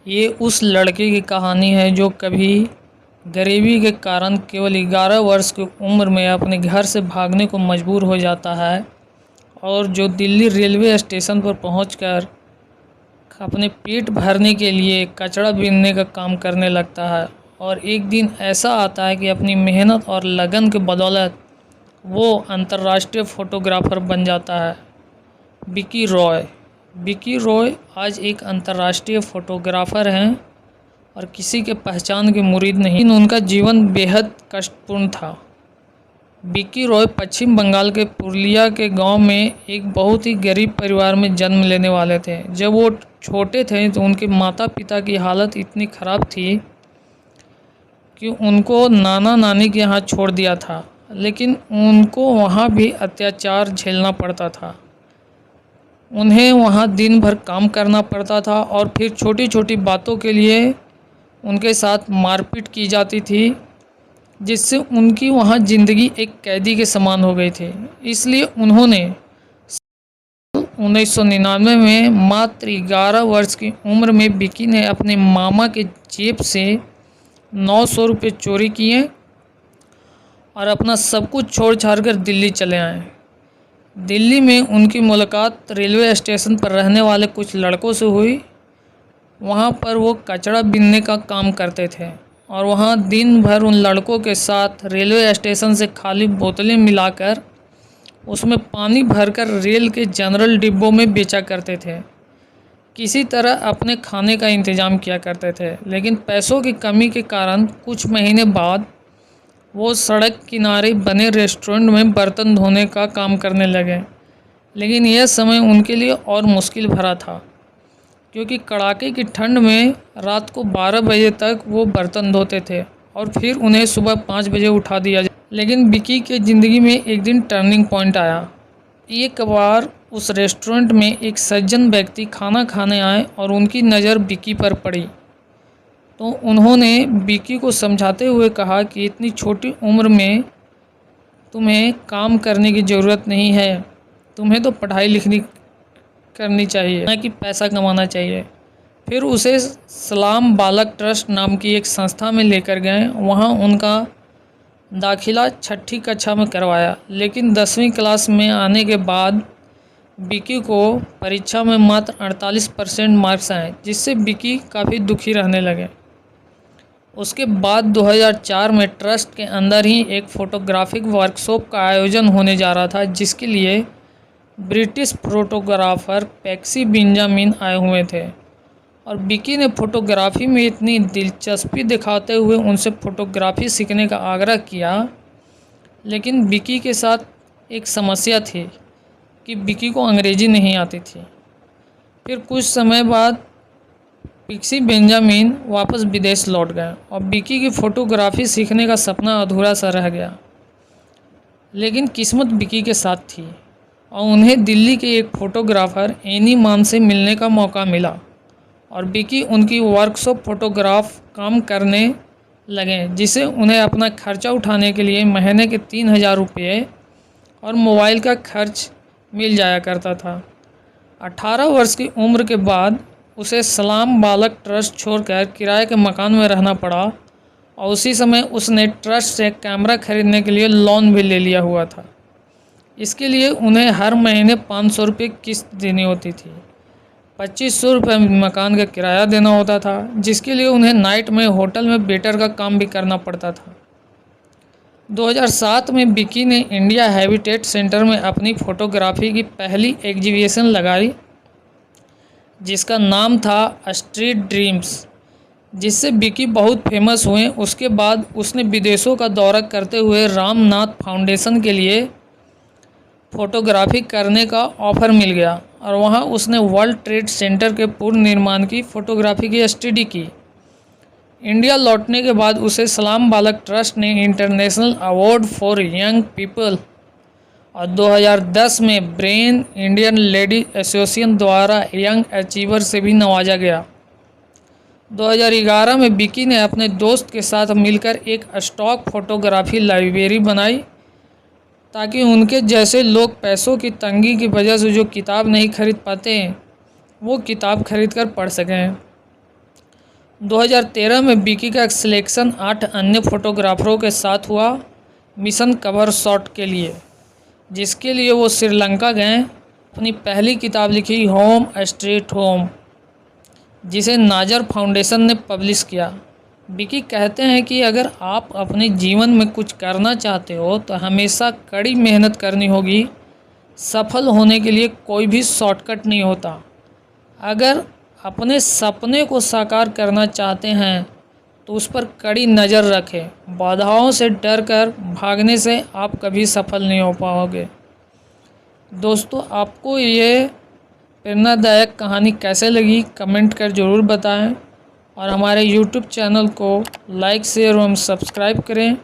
ये उस लड़के की कहानी है जो कभी गरीबी के कारण केवल 11 वर्ष की उम्र में अपने घर से भागने को मजबूर हो जाता है और जो दिल्ली रेलवे स्टेशन पर पहुंचकर अपने पेट भरने के लिए कचरा बीनने का काम करने लगता है। और एक दिन ऐसा आता है कि अपनी मेहनत और लगन के बदौलत वो अंतर्राष्ट्रीय फ़ोटोग्राफ़र बन जाता है। विकी रॉय आज एक अंतर्राष्ट्रीय फ़ोटोग्राफ़र हैं और किसी के पहचान के मुरीद नहीं, लेकिन उनका जीवन बेहद कष्टपूर्ण था। विकी रॉय पश्चिम बंगाल के पुरुलिया के गांव में एक बहुत ही गरीब परिवार में जन्म लेने वाले थे। जब वो छोटे थे तो उनके माता पिता की हालत इतनी ख़राब थी कि उनको नाना नानी के यहाँ छोड़ दिया था, लेकिन उनको वहाँ भी अत्याचार झेलना पड़ता था। उन्हें वहाँ दिन भर काम करना पड़ता था और फिर छोटी छोटी बातों के लिए उनके साथ मारपीट की जाती थी, जिससे उनकी वहाँ ज़िंदगी एक कैदी के समान हो गई थी। इसलिए उन्होंने 1999 में मात्र 11 वर्ष की उम्र में विकी ने अपने मामा के जेब से 900 रुपये चोरी किए और अपना सब कुछ छोड़ छाड़ कर दिल्ली चले आए। दिल्ली में उनकी मुलाकात रेलवे स्टेशन पर रहने वाले कुछ लड़कों से हुई। वहाँ पर वो कचरा बीनने का काम करते थे और वहाँ दिन भर उन लड़कों के साथ रेलवे स्टेशन से खाली बोतलें मिलाकर उसमें पानी भरकर रेल के जनरल डिब्बों में बेचा करते थे। किसी तरह अपने खाने का इंतज़ाम किया करते थे, लेकिन पैसों की कमी के कारण कुछ महीने बाद वो सड़क किनारे बने रेस्टोरेंट में बर्तन धोने का काम करने लगे। लेकिन यह समय उनके लिए और मुश्किल भरा था, क्योंकि कड़ाके की ठंड में रात को 12 बजे तक वो बर्तन धोते थे और फिर उन्हें सुबह 5 बजे उठा दिया। लेकिन विकी के ज़िंदगी में एक दिन टर्निंग पॉइंट आया। एक बार उस रेस्टोरेंट में एक सज्जन व्यक्ति खाना खाने आए और उनकी नज़र विकी पर पड़ी, तो उन्होंने विकी को समझाते हुए कहा कि इतनी छोटी उम्र में तुम्हें काम करने की ज़रूरत नहीं है, तुम्हें तो पढ़ाई लिखनी करनी चाहिए, ना कि पैसा कमाना चाहिए। फिर उसे सलाम बालक ट्रस्ट नाम की एक संस्था में लेकर गए। वहाँ उनका दाखिला 6ठी कक्षा में करवाया, लेकिन 10वीं क्लास में आने के बाद विकी को परीक्षा में मात्र 48% मार्क्स आए, जिससे विकी काफ़ी दुखी रहने लगे। उसके बाद 2004 में ट्रस्ट के अंदर ही एक फ़ोटोग्राफिक वर्कशॉप का आयोजन होने जा रहा था, जिसके लिए ब्रिटिश फोटोग्राफ़र पैक्सी बेंजामिन आए हुए थे और विकी ने फ़ोटोग्राफ़ी में इतनी दिलचस्पी दिखाते हुए उनसे फ़ोटोग्राफ़ी सीखने का आग्रह किया। लेकिन विकी के साथ एक समस्या थी कि विकी को अंग्रेज़ी नहीं आती थी। फिर कुछ समय बाद पैक्सी बेंजामिन वापस विदेश लौट गए और विकी की फ़ोटोग्राफ़ी सीखने का सपना अधूरा सा रह गया। लेकिन किस्मत विकी के साथ थी और उन्हें दिल्ली के एक फ़ोटोग्राफ़र एनी मान से मिलने का मौका मिला और विकी उनकी वर्कशॉप फ़ोटोग्राफ काम करने लगे, जिसे उन्हें अपना खर्चा उठाने के लिए महीने के 3000 रुपये और मोबाइल का खर्च मिल जाया करता था। 18 वर्ष की उम्र के बाद उसे सलाम बालक ट्रस्ट छोड़कर किराए के मकान में रहना पड़ा और उसी समय उसने ट्रस्ट से कैमरा खरीदने के लिए लोन भी ले लिया हुआ था। इसके लिए उन्हें हर महीने 500 रुपये किस्त देनी होती थी। 2500 रुपये मकान का किराया देना होता था, जिसके लिए उन्हें नाइट में होटल में वेटर का काम भी करना पड़ता था। 2007 में विकी ने इंडिया हैबिटेट सेंटर में अपनी फ़ोटोग्राफ़ी की पहली एग्जीबिशन लगाई, जिसका नाम था स्ट्रीट ड्रीम्स, जिससे विकी बहुत फेमस हुए। उसके बाद उसने विदेशों का दौरा करते हुए रामनाथ फाउंडेशन के लिए फ़ोटोग्राफी करने का ऑफ़र मिल गया और वहाँ उसने वर्ल्ड ट्रेड सेंटर के पुनर्निर्माण की फ़ोटोग्राफी की स्टडी की। इंडिया लौटने के बाद उसे सलाम बालक ट्रस्ट ने international award for young people और 2010 में ब्रेन इंडियन लेडी एसोसिएशन द्वारा यंग अचीवर से भी नवाजा गया। 2011 में विकी ने अपने दोस्त के साथ मिलकर एक स्टॉक फ़ोटोग्राफी लाइब्रेरी बनाई, ताकि उनके जैसे लोग पैसों की तंगी की वजह से जो किताब नहीं खरीद पाते हैं वो किताब खरीद कर पढ़ सकें। 2013 में विकी का सिलेक्शन 8 अन्य फोटोग्राफरों के साथ हुआ मिशन कवर शॉट के लिए, जिसके लिए वो श्रीलंका गए। अपनी पहली किताब लिखी होम स्ट्रेट होम, जिसे नाजर फाउंडेशन ने पब्लिश किया। विकी कहते हैं कि अगर आप अपने जीवन में कुछ करना चाहते हो तो हमेशा कड़ी मेहनत करनी होगी। सफल होने के लिए कोई भी शॉर्टकट नहीं होता। अगर अपने सपने को साकार करना चाहते हैं तो उस पर कड़ी नज़र रखें। बाधाओं से डर कर भागने से आप कभी सफल नहीं हो पाओगे। दोस्तों, आपको ये प्रेरणादायक कहानी कैसे लगी कमेंट कर ज़रूर बताएं और हमारे YouTube चैनल को लाइक शेयर एवं सब्सक्राइब करें।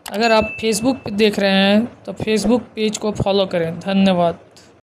अगर आप फेसबुक पे देख रहे हैं तो फेसबुक पेज को फॉलो करें। धन्यवाद।